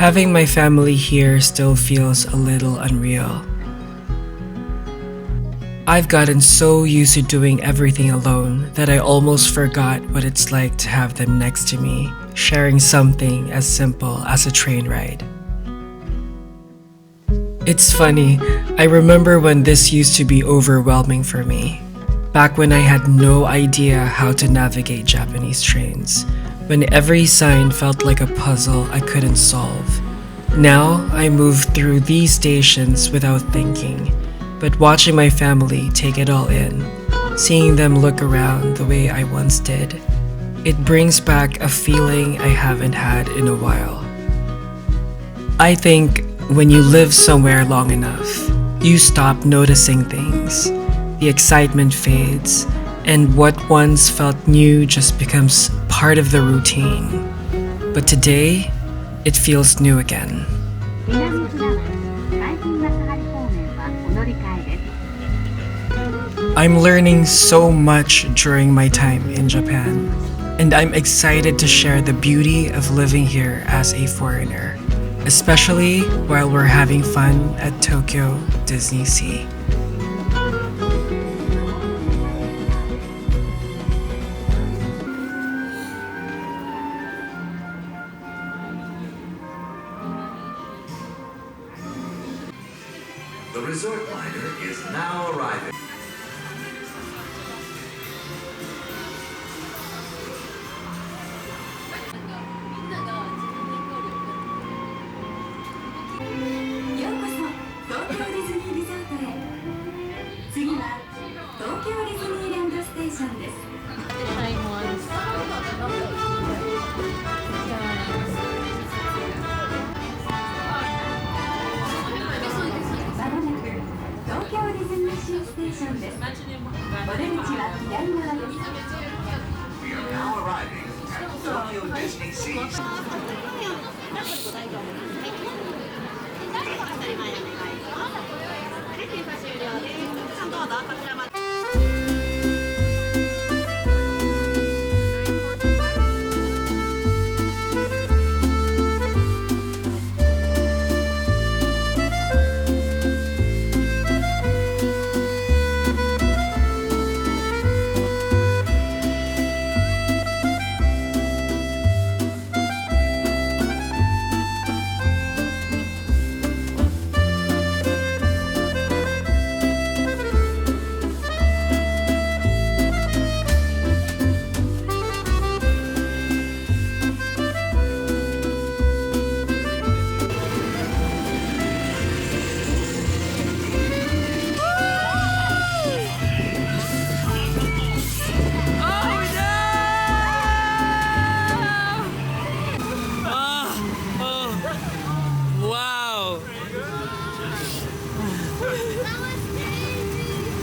Having my family here still feels a little unreal. I've gotten so used to doing everything alone that I almost forgot what it's like to have them next to me, sharing something as simple as a train ride. It's funny, I remember when this used to be overwhelming for me. Back when I had no idea how to navigate Japanese trains, when every sign felt like a puzzle I couldn't solve. Now, I move through these stations without thinking, but watching my family take it all in, seeing them look around the way I once did, it brings back a feeling I haven't had in a while. I think when you live somewhere long enough, you stop noticing things. The excitement fades, and what once felt new just becomes part of the routine. But today, it feels new again. I'm learning so much during my time in Japan, and I'm excited to share the beauty of living here as a foreigner, especially while we're having fun at Tokyo DisneySea. The resort liner is now arriving. We are now arriving at Tokyo DisneySea.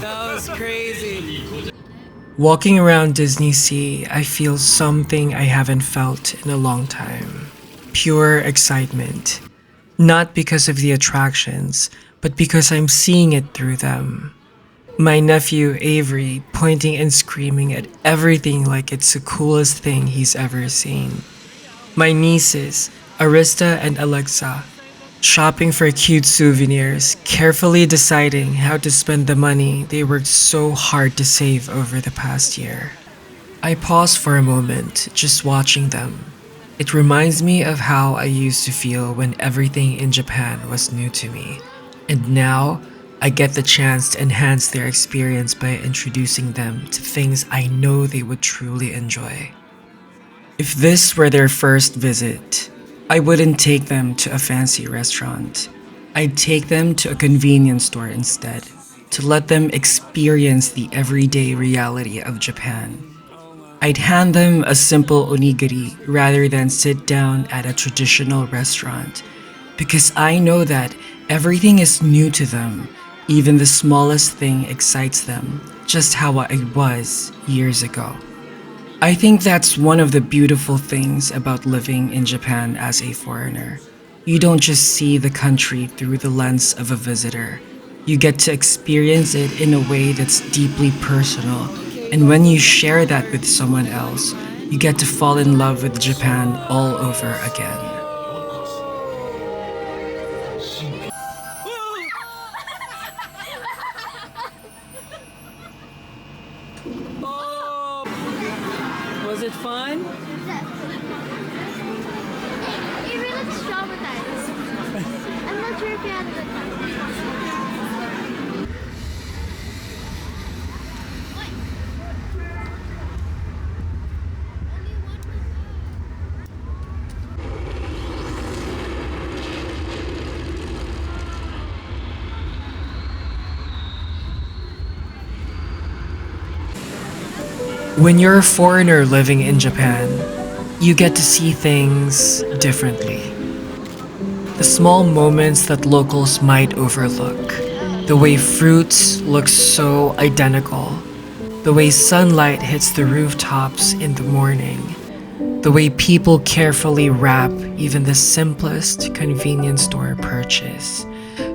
That was crazy. Walking around DisneySea, I feel something I haven't felt in a long time. Pure excitement. Not because of the attractions, but because I'm seeing it through them. My nephew, Avery, pointing and screaming at everything like it's the coolest thing he's ever seen. My nieces, Arista and Alexa, shopping for cute souvenirs, carefully deciding how to spend the money they worked so hard to save over the past year. I pause for a moment, just watching them. It reminds me of how I used to feel when everything in Japan was new to me. And now, I get the chance to enhance their experience by introducing them to things I know they would truly enjoy. If this were their first visit, I wouldn't take them to a fancy restaurant. I'd take them to a convenience store instead, to let them experience the everyday reality of Japan. I'd hand them a simple onigiri rather than sit down at a traditional restaurant, because I know that everything is new to them. Even the smallest thing excites them, just how it was years ago. I think that's one of the beautiful things about living in Japan as a foreigner. You don't just see the country through the lens of a visitor. You get to experience it in a way that's deeply personal, and when you share that with someone else, you get to fall in love with Japan all over again. fun? It really looks traumatized. I'm not sure if you had a good time. When you're a foreigner living in Japan, you get to see things differently. The small moments that locals might overlook. The way fruits look so identical. The way sunlight hits the rooftops in the morning. The way people carefully wrap even the simplest convenience store purchase.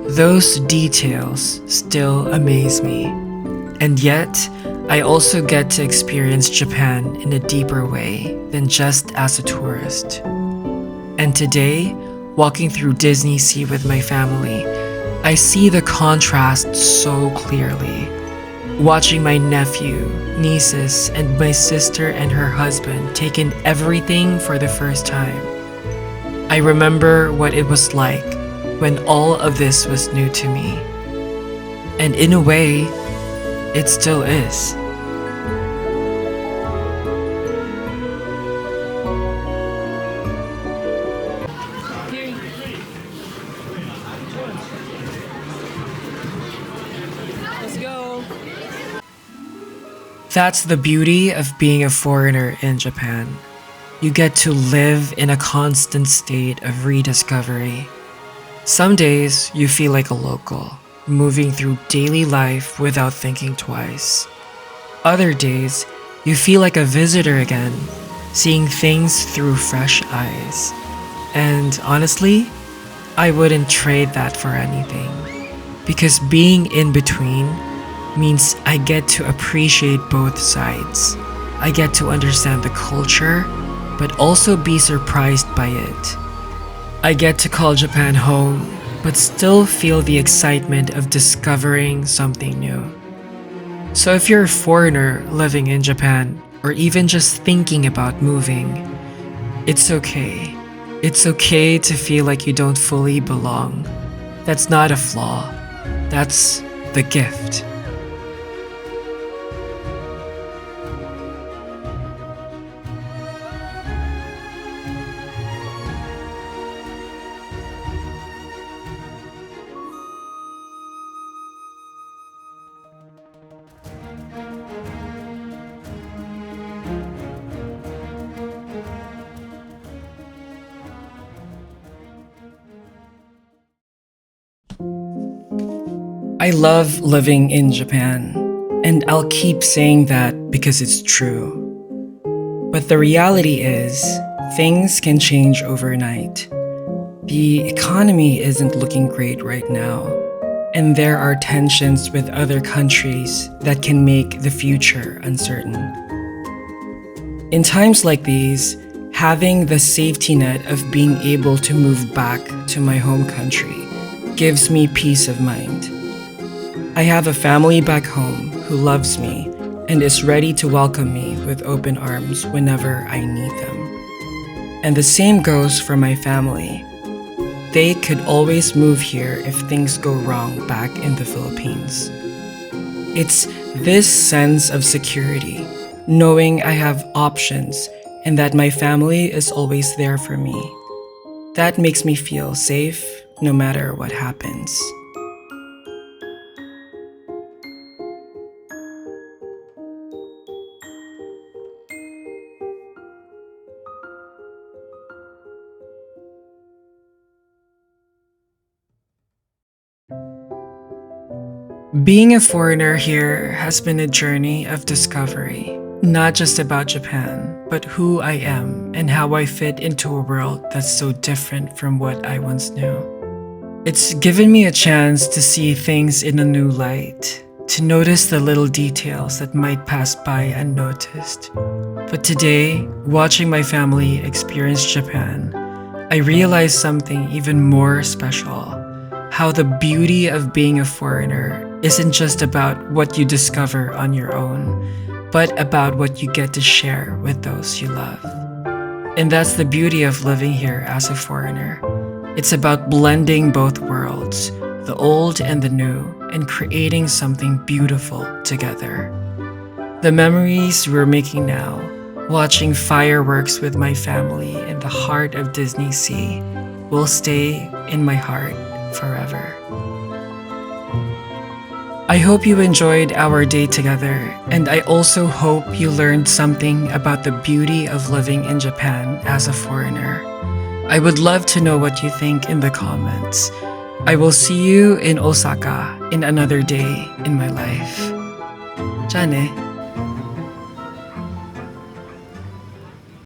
Those details still amaze me. And yet, I also get to experience Japan in a deeper way than just as a tourist. And today, walking through DisneySea with my family, I see the contrast so clearly. Watching my nephew, nieces, and my sister and her husband take in everything for the first time. I remember what it was like when all of this was new to me. And in a way, it still is. Let's go. That's the beauty of being a foreigner in Japan. You get to live in a constant state of rediscovery. Some days you feel like a local, moving through daily life without thinking twice. Other days, you feel like a visitor again, seeing things through fresh eyes. And honestly, I wouldn't trade that for anything. Because being in between means I get to appreciate both sides. I get to understand the culture, but also be surprised by it. I get to call Japan home, but still feel the excitement of discovering something new. So if you're a foreigner living in Japan, or even just thinking about moving, it's okay. It's okay to feel like you don't fully belong. That's not a flaw. That's the gift. I love living in Japan, and I'll keep saying that because it's true. But the reality is, things can change overnight. The economy isn't looking great right now, and there are tensions with other countries that can make the future uncertain. In times like these, having the safety net of being able to move back to my home country gives me peace of mind. I have a family back home who loves me and is ready to welcome me with open arms whenever I need them. And the same goes for my family. They could always move here if things go wrong back in the Philippines. It's this sense of security, knowing I have options and that my family is always there for me. That makes me feel safe no matter what happens. Being a foreigner here has been a journey of discovery, not just about Japan, but who I am and how I fit into a world that's so different from what I once knew. It's given me a chance to see things in a new light, to notice the little details that might pass by unnoticed. But today, watching my family experience Japan, I realized something even more special. How the beauty of being a foreigner isn't just about what you discover on your own, but about what you get to share with those you love. And that's the beauty of living here as a foreigner. It's about blending both worlds, the old and the new, and creating something beautiful together. The memories we're making now, watching fireworks with my family in the heart of DisneySea, will stay in my heart forever. I hope you enjoyed our day together, and I also hope you learned something about the beauty of living in Japan as a foreigner. I would love to know what you think in the comments. I will see you in Osaka in another day in my life. じゃあね。